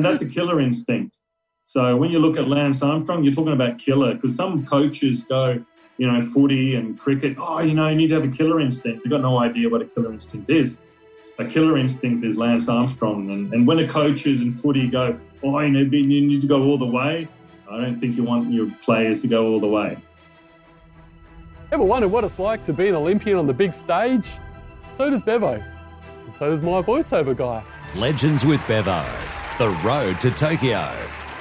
that's a killer instinct. So when you look at Lance Armstrong, you're talking about killer, because some coaches go, footy and cricket, you need to have a killer instinct. They've got no idea what a killer instinct is. A killer instinct is Lance Armstrong. And when the coaches in footy go, you need to go all the way, I don't think you want your players to go all the way. Ever wondered what it's like to be an Olympian on the big stage? So does Bevo. And so does my voiceover guy. Legends with Bevo. The road to Tokyo.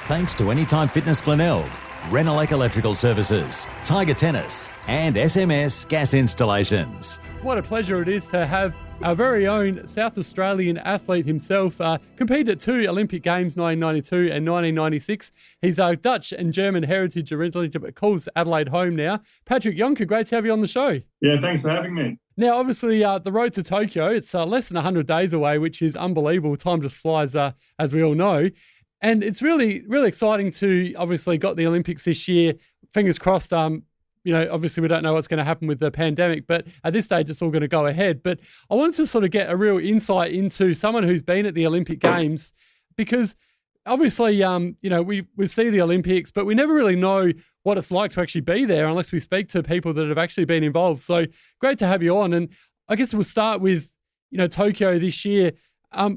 Thanks to Anytime Fitness Glenelg, Renelec Electrical Services, Tiger Tennis, and SMS Gas Installations. What a pleasure it is to have our very own South Australian athlete himself competed at 2 Olympic Games, 1992 and 1996. He's a Dutch and German heritage originally, but calls Adelaide home now. Patrick Jonker, great to have you on the show. Yeah, thanks for having me. Now, obviously, the road to Tokyo, it's less than 100 days away, which is unbelievable. Time just flies, as we all know. And it's really, really exciting to obviously got the Olympics this year. Fingers crossed, obviously we don't know what's going to happen with the pandemic, but at this stage it's all going to go ahead. But I wanted to sort of get a real insight into someone who's been at the Olympic Games, because obviously, we see the Olympics, but we never really know what it's like to actually be there unless we speak to people that have actually been involved. So great to have you on. And I guess we'll start with, Tokyo this year.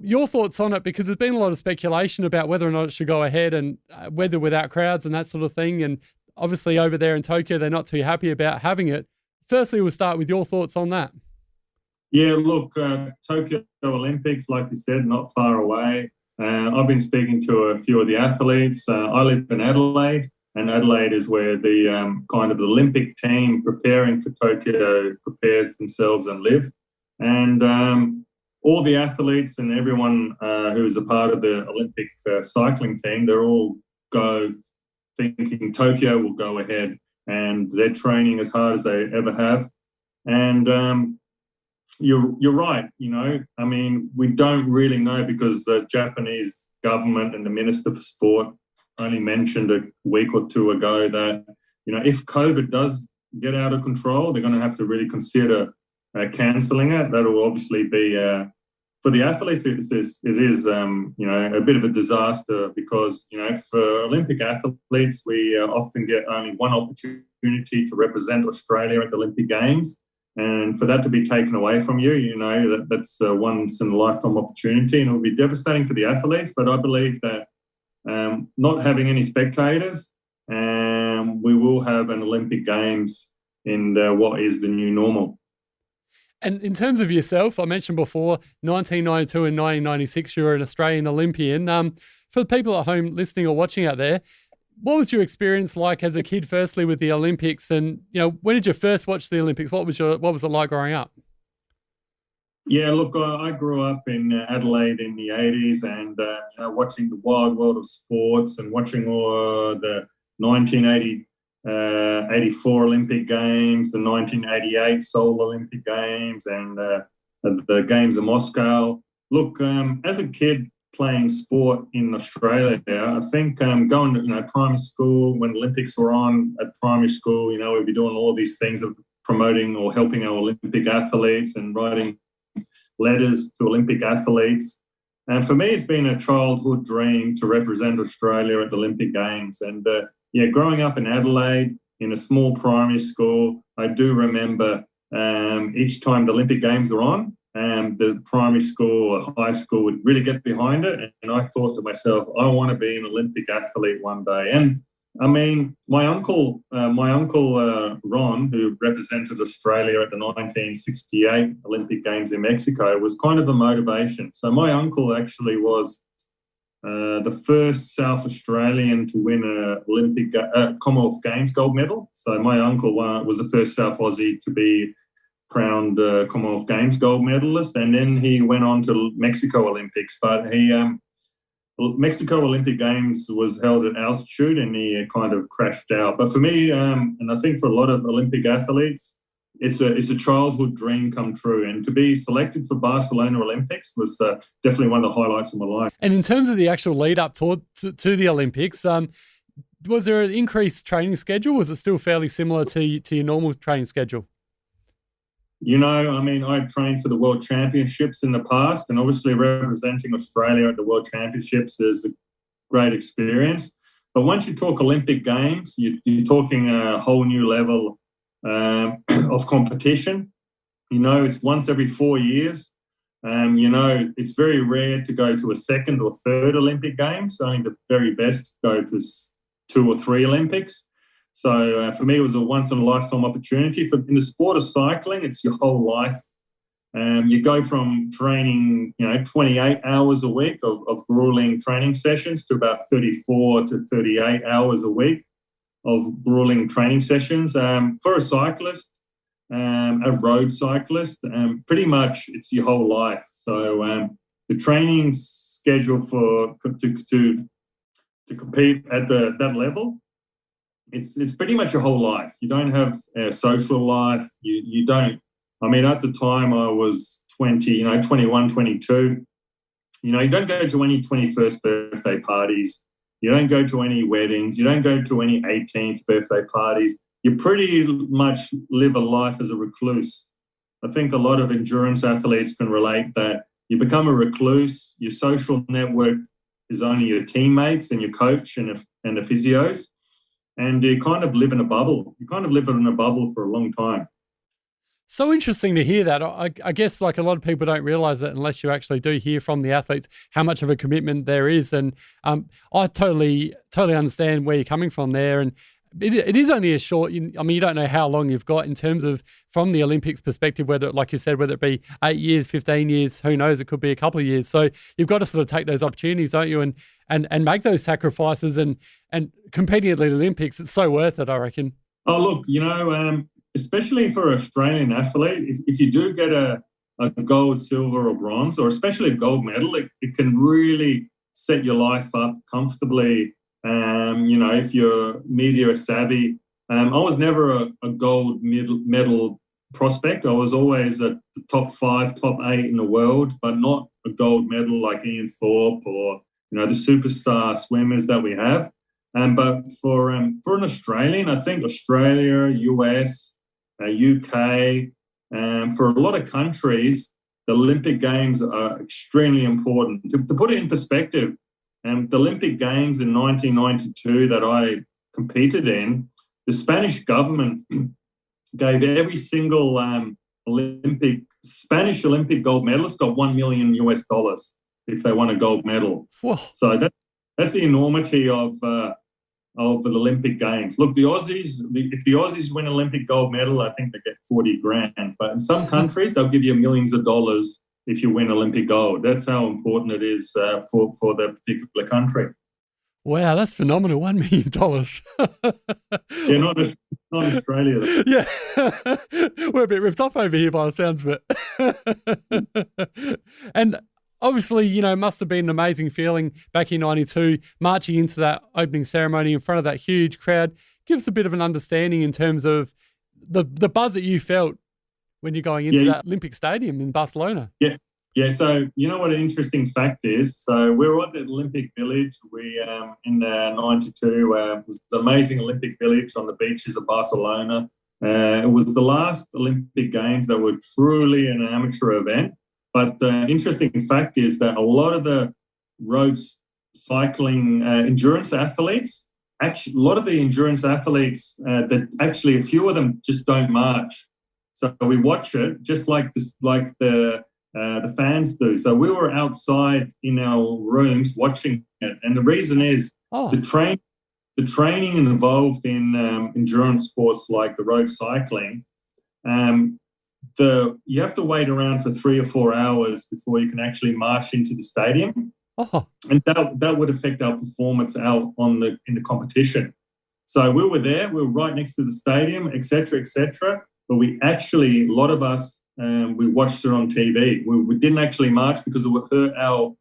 Your thoughts on it, because there's been a lot of speculation about whether or not it should go ahead and whether without crowds and that sort of thing. And obviously over there in Tokyo, they're not too happy about having it. Firstly, we'll start with your thoughts on that. Yeah, look, Tokyo Olympics, like you said, not far away. I've been speaking to a few of the athletes. I live in Adelaide, and Adelaide is where the kind of the Olympic team preparing for Tokyo prepares themselves and live. And all the athletes and everyone who is a part of the Olympic cycling team, they're all go thinking Tokyo will go ahead, and they're training as hard as they ever have. And you're right, we don't really know, because the Japanese government and the Minister for Sport only mentioned a week or two ago that, if COVID does get out of control, they're going to have to really consider cancelling it. That will obviously be, for the athletes, it is a bit of a disaster, because, for Olympic athletes, we often get only one opportunity to represent Australia at the Olympic Games. And for that to be taken away from you, that's a once-in-a-lifetime opportunity, and it will be devastating for the athletes. But I believe that not having any spectators, we will have an Olympic Games in what is the new normal. And in terms of yourself, I mentioned before, 1992 and 1996, you were an Australian Olympian. For the people at home listening or watching out there, what was your experience like as a kid, firstly, with the Olympics? And, when did you first watch the Olympics? What was it like growing up? Yeah, look, I grew up in Adelaide in the 80s, and watching the wild world of sports and watching all the 1984 Olympic Games, the 1988 Seoul Olympic Games, and the Games of Moscow. Look, as a kid playing sport in Australia, I think going to primary school, when Olympics were on at primary school, we'd be doing all these things of promoting or helping our Olympic athletes and writing letters to Olympic athletes. And for me, it's been a childhood dream to represent Australia at the Olympic Games. And growing up in Adelaide in a small primary school, I do remember each time the Olympic Games were on, the primary school or high school would really get behind it. And I thought to myself, I want to be an Olympic athlete one day. And I mean, my uncle Ron, who represented Australia at the 1968 Olympic Games in Mexico, was kind of a motivation. So my uncle actually was the first South Australian to win an Olympic Commonwealth Games gold medal. So my uncle was the first South Aussie to be crowned Commonwealth Games gold medalist, and then he went on to Mexico Olympics. But Mexico Olympic Games was held at altitude, and he kind of crashed out. But for me, and I think for a lot of Olympic athletes, it's a childhood dream come true. And to be selected for Barcelona Olympics was definitely one of the highlights of my life. And in terms of the actual lead up to the Olympics, was there an increased training schedule? Was it still fairly similar to your normal training schedule? I trained for the World Championships in the past, and obviously representing Australia at the World Championships, there's great experience. But once you talk Olympic Games, you're talking a whole new level of competition. It's once every 4 years. It's very rare to go to a second or third Olympic Games. Only the very best go to 2 or 3 Olympics. So for me, it was a once-in-a-lifetime opportunity. In the sport of cycling, it's your whole life. You go from training, 28 hours a week of grueling training sessions to about 34 to 38 hours a week of grueling training sessions. For a cyclist, a road cyclist, pretty much it's your whole life. So the training schedule to compete at that level, it's pretty much your whole life. You don't have a social life. You don't. I mean, at the time I was 20, 21, 22. You don't go to any 21st birthday parties. You don't go to any weddings. You don't go to any 18th birthday parties. You pretty much live a life as a recluse. I think a lot of endurance athletes can relate that you become a recluse. Your social network is only your teammates and your coach and the physios. And you kind of live in a bubble. You kind of live in a bubble for a long time. So interesting to hear that. I guess like a lot of people don't realise that unless you actually do hear from the athletes how much of a commitment there is. And I totally understand where you're coming from there. And it is only a short, you don't know how long you've got in terms of from the Olympics perspective, whether, like you said, whether it be 8 years, 15 years, who knows, it could be a couple of years. So you've got to sort of take those opportunities, don't you? And make those sacrifices and competing at the Olympics, it's so worth it, I reckon. Oh, look, especially for an Australian athlete, if you do get a gold, silver or bronze, or especially a gold medal, it can really set your life up comfortably. If you're media savvy. I was never a gold medal prospect. I was always a top 5, top 8 in the world, but not a gold medal like Ian Thorpe or, the superstar swimmers that we have. But for an Australian, I think Australia, US, UK, for a lot of countries, the Olympic Games are extremely important. To put it in perspective, the Olympic Games in 1992 that I competed in, the Spanish government gave every single Spanish Olympic gold medalist got $1 million if they won a gold medal. Whoa. So that's the enormity of the Olympic Games. Look, if the Aussies win Olympic gold medal, I think they get 40 grand. But in some countries, they'll give you millions of dollars if you win Olympic gold. That's how important it is for that particular country. Wow, that's phenomenal. $1 million. Yeah, not Australia. Though. Yeah. We're a bit ripped off over here by the sounds of it. And obviously, it must have been an amazing feeling back in 92, marching into that opening ceremony in front of that huge crowd. Give us a bit of an understanding in terms of the buzz that you felt when you're going into that Olympic Stadium in Barcelona. Yeah. So what an interesting fact is. So we were at the Olympic Village. We in 92 was an amazing Olympic Village on the beaches of Barcelona. It was the last Olympic Games that were truly an amateur event. But the interesting fact is that a lot of the road cycling endurance athletes, actually, a lot of the endurance athletes, that actually a few of them just don't march. So we watch it just like the fans do. So we were outside in our rooms watching it, and the reason is the training involved in endurance sports like the road cycling. You have to wait around for 3 or 4 hours before you can actually march into the stadium, and that would affect our performance out in the competition. So we were there. We were right next to the stadium, etc., etc. But we actually, a lot of us, we watched it on TV. We didn't actually march because it would hurt our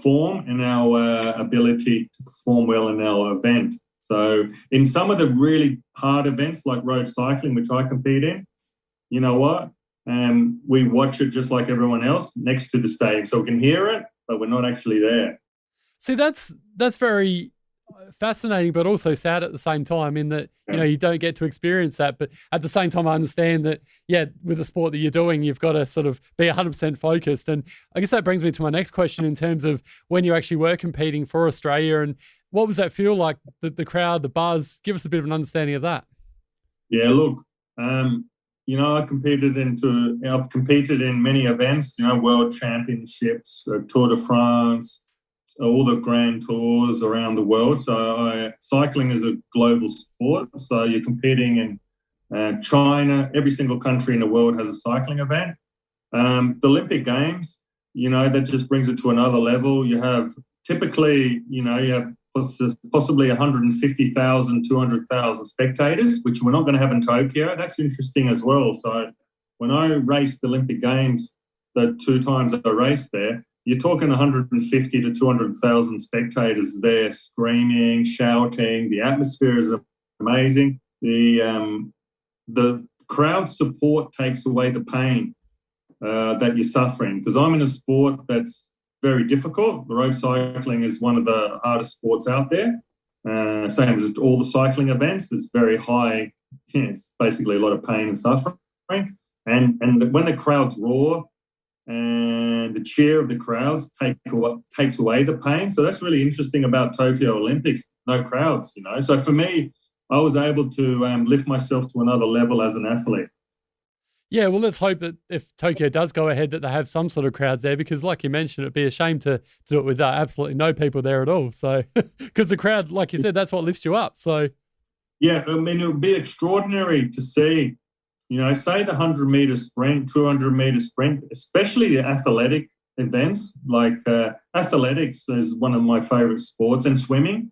form and our ability to perform well in our event. So in some of the really hard events like road cycling, which I compete in, you know what? We watch it just like everyone else next to the stadium. So we can hear it, but we're not actually there. See, that's very, fascinating, but also sad at the same time in that, you don't get to experience that. But at the same time, I understand that, with the sport that you're doing, you've got to sort of be 100% focused. And I guess that brings me to my next question in terms of when you actually were competing for Australia, and what was that feel like, the crowd, the buzz? Give us a bit of an understanding of that. Yeah, look, I've competed in many events, world championships, Tour de France, all the grand tours around the world. So cycling is a global sport. So you're competing in China. Every single country in the world has a cycling event. The Olympic Games, that just brings it to another level. You have typically, you have possibly 150,000, 200,000 spectators, which we're not going to have in Tokyo. That's interesting as well. So when I raced the Olympic Games, the 2 times I raced there, you're talking 150 to 200,000 spectators there, screaming, shouting. The atmosphere is amazing. The crowd support takes away the pain that you're suffering, because I'm in a sport that's very difficult. The road cycling is one of the hardest sports out there. Same as all the cycling events, it's very high. It's basically a lot of pain and suffering. And when the crowds roar and the cheer of the crowds takes away the pain. So that's really interesting about Tokyo Olympics. No crowds, So for me, I was able to lift myself to another level as an athlete. Yeah, well, let's hope that if Tokyo does go ahead, that they have some sort of crowds there, because like you mentioned, it'd be a shame to do it with absolutely no people there at all. So, because the crowd, like you said, that's what lifts you up. So, yeah, I mean, it would be extraordinary to see, say the 100-meter sprint, 200-meter sprint, especially the athletic events. Like athletics is one of my favorite sports, and swimming.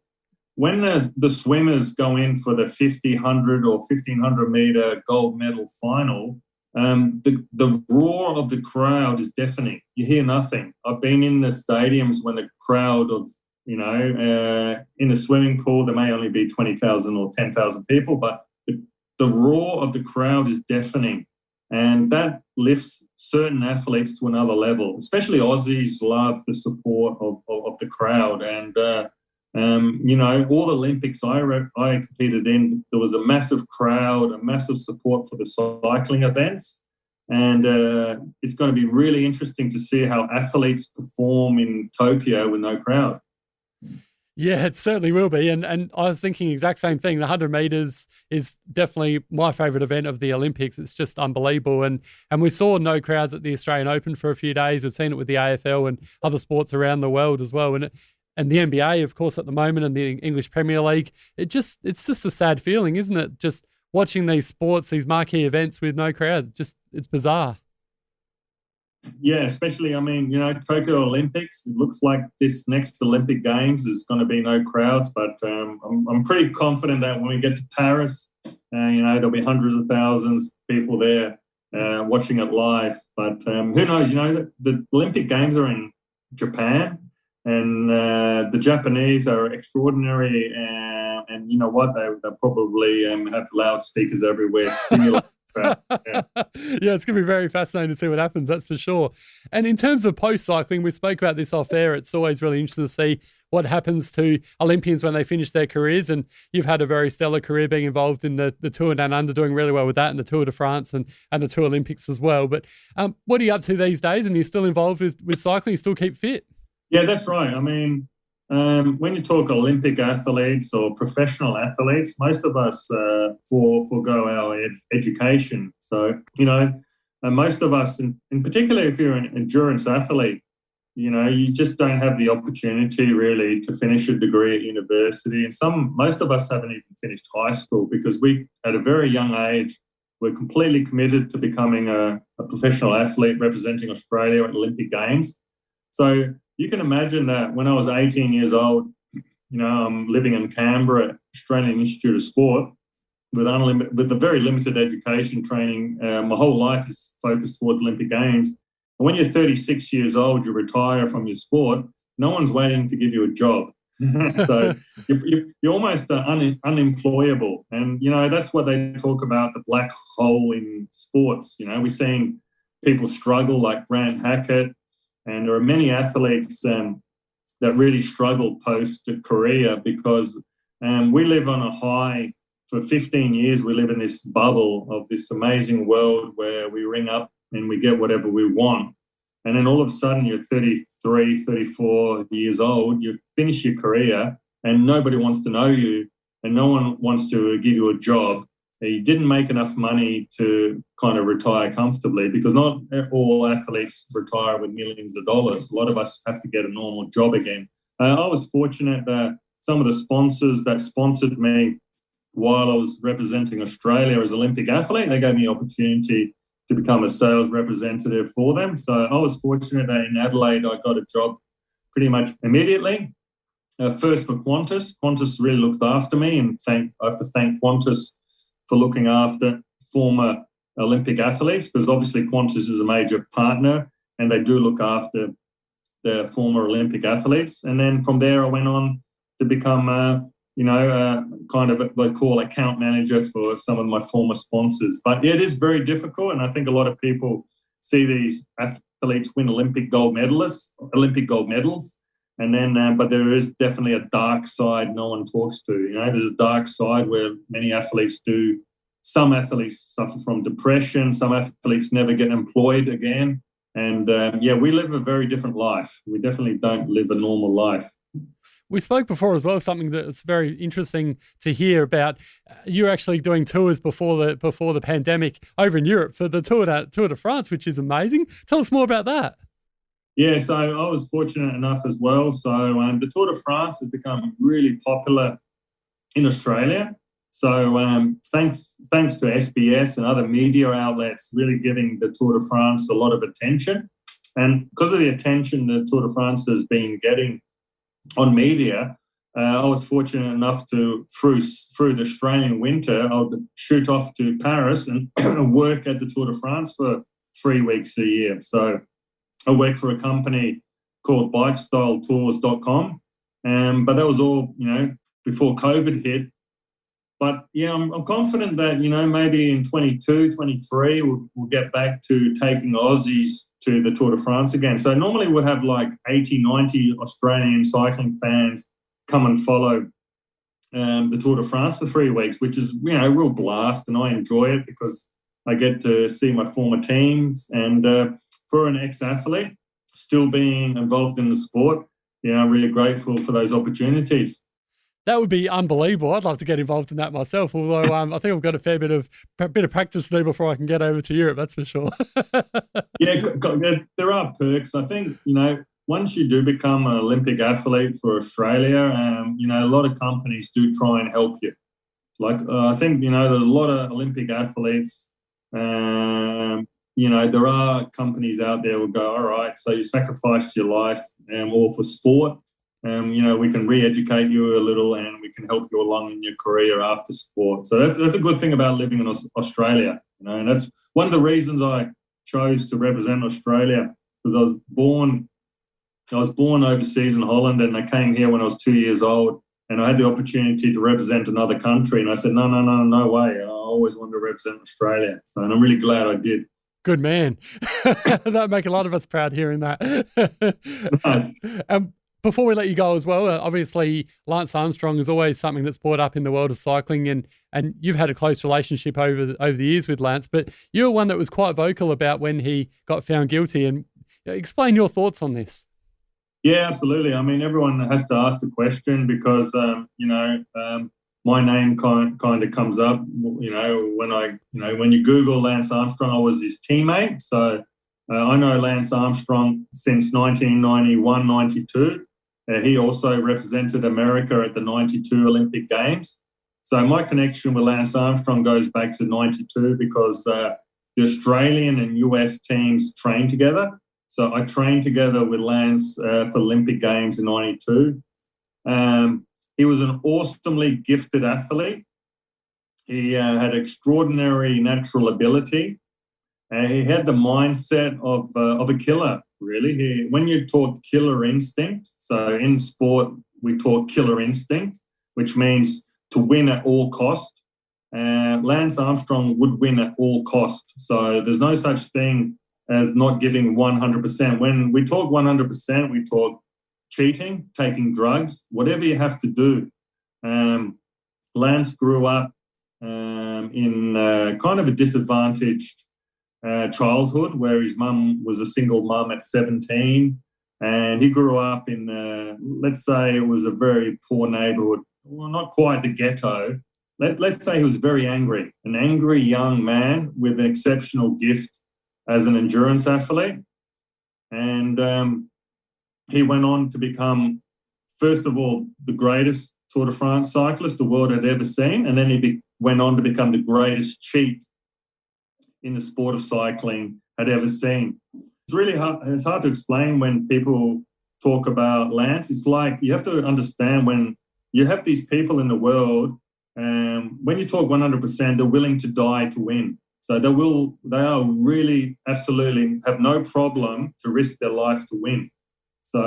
When the swimmers go in for the 50, 100 or 1,500-meter gold medal final, the roar of the crowd is deafening. You hear nothing. I've been in the stadiums when the crowd of, in a swimming pool, there may only be 20,000 or 10,000 people, but the roar of the crowd is deafening. And that lifts certain athletes to another level. Especially Aussies love the support of the crowd. And, all the Olympics I competed in, there was a massive crowd, a massive support for the cycling events. And it's going to be really interesting to see how athletes perform in Tokyo with no crowd. Yeah, it certainly will be. And I was thinking the exact same thing. The 100 meters is definitely my favorite event of the Olympics. It's just unbelievable. And we saw no crowds at the Australian Open for a few days. We've seen it with the AFL and other sports around the world as well. And the NBA, of course, at the moment, and the English Premier League, it's just a sad feeling, isn't it? Just watching these sports, these marquee events with no crowds. It's bizarre. Yeah, especially, Tokyo Olympics, it looks like this next Olympic Games is going to be no crowds, but I'm pretty confident that when we get to Paris, there'll be hundreds of thousands of people there watching it live. But who knows, the Olympic Games are in Japan, and the Japanese are extraordinary, and you know what, they'll probably have loudspeakers everywhere, simulate. Yeah, it's going to be very fascinating to see what happens, that's for sure. And in terms of post-cycling, we spoke about this off air. It's always really interesting to see what happens to Olympians when they finish their careers. And you've had a very stellar career being involved in the Tour Down Under, doing really well with that, and the Tour de France and the Tour Olympics as well. But what are you up to these days? And you're still involved with cycling? You still keep fit? Yeah, that's right. When you talk Olympic athletes or professional athletes, most of us forego our education. So, most of us, in particular, if you're an endurance athlete, you just don't have the opportunity really to finish a degree at university. And most of us haven't even finished high school, because we, at a very young age, we're completely committed to becoming a professional athlete representing Australia at Olympic Games. So you can imagine that when I was 18 years old, I'm living in Canberra, Australian Institute of Sport, with a very limited education training. My whole life is focused towards Olympic Games. And when you're 36 years old, you retire from your sport, no one's waiting to give you a job. So you're almost unemployable. And, that's what they talk about, the black hole in sports. We're seeing people struggle like Grant Hackett. And there are many athletes that really struggled post-career because we live on a high. For 15 years, we live in this bubble of this amazing world where we ring up and we get whatever we want. And then all of a sudden you're 33, 34 years old, you finish your career and nobody wants to know you and no one wants to give you a job. You didn't make enough money to kind of retire comfortably because not all athletes retire with millions of dollars. A lot of us have to get a normal job again. I was fortunate that some of the sponsors that sponsored me while I was representing Australia as Olympic athlete, they gave me the opportunity to become a sales representative for them. So I was fortunate that in Adelaide, I got a job pretty much immediately. First for Qantas. Qantas really looked after me, and I have to thank Qantas for looking after former Olympic athletes because obviously Qantas is a major partner and they do look after the former Olympic athletes. And then from there, I went on to become kind of what they call account manager for some of my former sponsors. But yeah, it is very difficult. And I think a lot of people see these athletes win Olympic gold medals. And then, but there is definitely a dark side no one talks to. There's a dark side where many athletes do. Some athletes suffer from depression. Some athletes never get employed again. And we live a very different life. We definitely don't live a normal life. We spoke before as well, something that's very interesting to hear about. You're actually doing tours before the pandemic over in Europe for the Tour de France, which is amazing. Tell us more about that. Yeah, so I was fortunate enough as well. So the Tour de France has become really popular in Australia. So thanks to SBS and other media outlets really giving the Tour de France a lot of attention. And because of the attention the Tour de France has been getting on media, I was fortunate enough to, through the Australian winter, I would shoot off to Paris and work at the Tour de France for 3 weeks a year. So I work for a company called bikestyletools.com. But that was all, before COVID hit. But yeah, I'm confident that, maybe in 22, 23, we'll get back to taking Aussies to the Tour de France again. So normally we'll have like 80, 90 Australian cycling fans come and follow the Tour de France for 3 weeks, which is, a real blast. And I enjoy it because I get to see my former teams. And for an ex-athlete, still being involved in the sport, I'm really grateful for those opportunities. That would be unbelievable. I'd love to get involved in that myself, although I think I've got a fair bit of practice to do before I can get over to Europe, that's for sure. Yeah, there are perks. I think, once you do become an Olympic athlete for Australia, a lot of companies do try and help you. Like, I think, there's a lot of Olympic athletes, there are companies out there who go, all right, so you sacrificed your life all for sport. We can re-educate you a little and we can help you along in your career after sport. So that's a good thing about living in Australia, and that's one of the reasons I chose to represent Australia, because I was born overseas in Holland and I came here when I was 2 years old and I had the opportunity to represent another country and I said, no way, I always wanted to represent Australia. So, and I'm really glad I did. Good man. That'd make a lot of us proud hearing that. Nice. Before we let you go as well, obviously Lance Armstrong is always something that's brought up in the world of cycling, and you've had a close relationship over the years with Lance, but you're one that was quite vocal about when he got found guilty. And explain your thoughts on this. Yeah, absolutely. I mean, everyone has to ask the question because, my name kind of comes up, when you Google Lance Armstrong, I was his teammate. So I know Lance Armstrong since 1991, 92. He also represented America at the 92 Olympic Games. So my connection with Lance Armstrong goes back to 92 because the Australian and US teams trained together. So I trained together with Lance for Olympic Games in 92. He was an awesomely gifted athlete. He had extraordinary natural ability. He had the mindset of a killer, really. When you talk killer instinct, so in sport we talk killer instinct, which means to win at all cost. Lance Armstrong would win at all cost. So there's no such thing as not giving 100%. When we talk 100%, we talk cheating, taking drugs, whatever you have to do. Lance grew up in kind of a disadvantaged childhood where his mum was a single mum at 17, and he grew up in, let's say it was a very poor neighbourhood, well, not quite the ghetto. Let's say he was very angry, an angry young man with an exceptional gift as an endurance athlete. And he went on to become, first of all, the greatest Tour de France cyclist the world had ever seen, and then he went on to become the greatest cheat in the sport of cycling had ever seen. It's really hard. It's hard to explain when people talk about Lance. It's like you have to understand when you have these people in the world, when you talk 100%, they're willing to die to win. So they are really absolutely have no problem to risk their life to win. So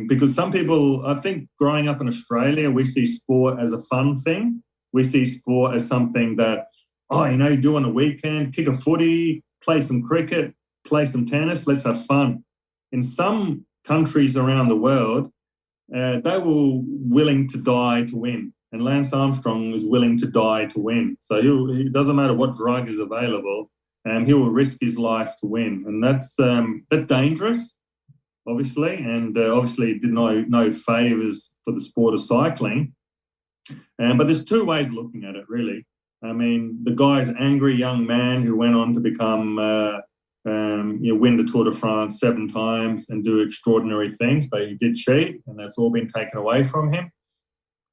because some people, I think growing up in Australia, we see sport as a fun thing. We see sport as something that, you do on a weekend, kick a footy, play some cricket, play some tennis, let's have fun. In some countries around the world, they were willing to die to win. And Lance Armstrong was willing to die to win. So it doesn't matter what drug is available, he will risk his life to win. And that's dangerous, obviously. And obviously it did no favours for the sport of cycling. But there's two ways of looking at it, really. I mean, the guy's an angry young man who went on to become, win the Tour de France 7 times and do extraordinary things, but he did cheat, and that's all been taken away from him.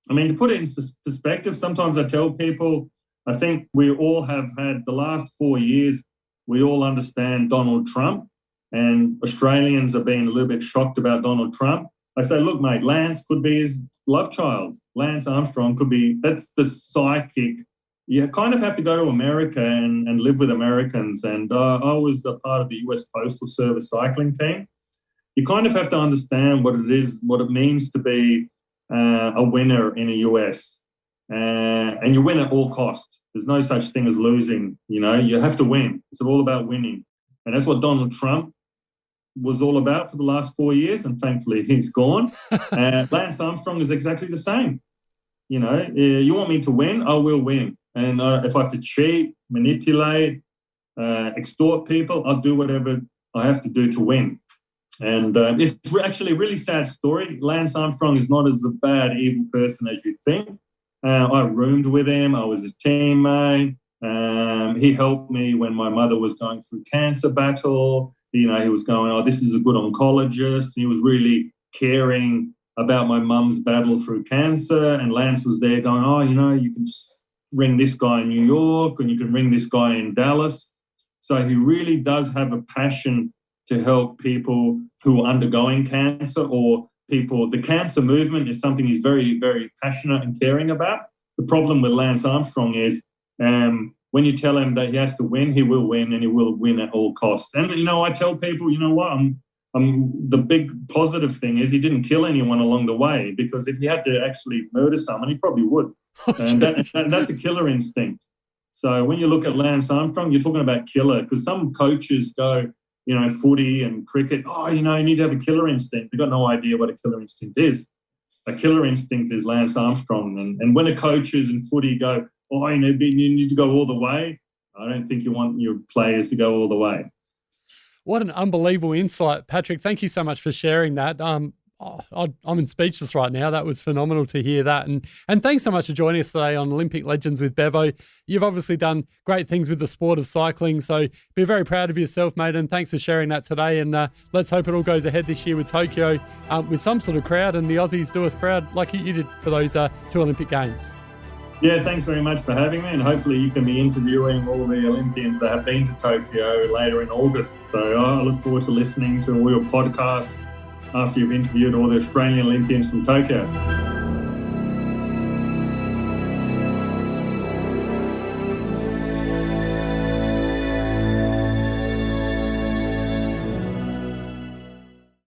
I mean, to put it in perspective, sometimes I tell people, I think we all have had the last 4 years, we all understand Donald Trump, and Australians are being a little bit shocked about Donald Trump. I say, look, mate, Lance could be his love child. Lance Armstrong could be, that's the psychic. You kind of have to go to America and live with Americans. And I was a part of the US Postal Service cycling team. You kind of have to understand what it is, what it means to be a winner in the US. And you win at all costs. There's no such thing as losing. You have to win. It's all about winning. And that's what Donald Trump was all about for the last 4 years. And thankfully he's gone. Lance Armstrong is exactly the same. You want me to win? I will win. And if I have to cheat, manipulate, extort people, I'll do whatever I have to do to win. And it's actually a really sad story. Lance Armstrong is not as a bad, evil person as you think. I roomed with him. I was his teammate. He helped me when my mother was going through cancer battle. He was going, this is a good oncologist. He was really caring about my mum's battle through cancer. And Lance was there going, you can just ring this guy in New York and you can ring this guy in Dallas. So he really does have a passion to help people who are undergoing cancer or people. The cancer movement is something he's very, very passionate and caring about. The problem with Lance Armstrong is when you tell him that he has to win, he will win, and he will win at all costs. And, I tell people, the big positive thing is he didn't kill anyone along the way, because if he had to actually murder someone, he probably would. And that's a killer instinct. So when you look at Lance Armstrong, you're talking about killer, because some coaches go, footy and cricket, you need to have a killer instinct. They've got no idea what a killer instinct is. A killer instinct is Lance Armstrong. And when the coaches in footy go, you need to go all the way, I don't think you want your players to go all the way. What an unbelievable insight, Patrick. Thank you so much for sharing that. I'm in speechless right now. That was phenomenal to hear that. And thanks so much for joining us today on Olympic Legends with Bevo. You've obviously done great things with the sport of cycling, so be very proud of yourself, mate, and thanks for sharing that today. And let's hope it all goes ahead this year with Tokyo with some sort of crowd, and the Aussies do us proud like you did for those 2 Olympic Games. Yeah, thanks very much for having me, and hopefully you can be interviewing all the Olympians that have been to Tokyo later in August. So I look forward to listening to all your podcasts after you've interviewed all the Australian Olympians from Tokyo.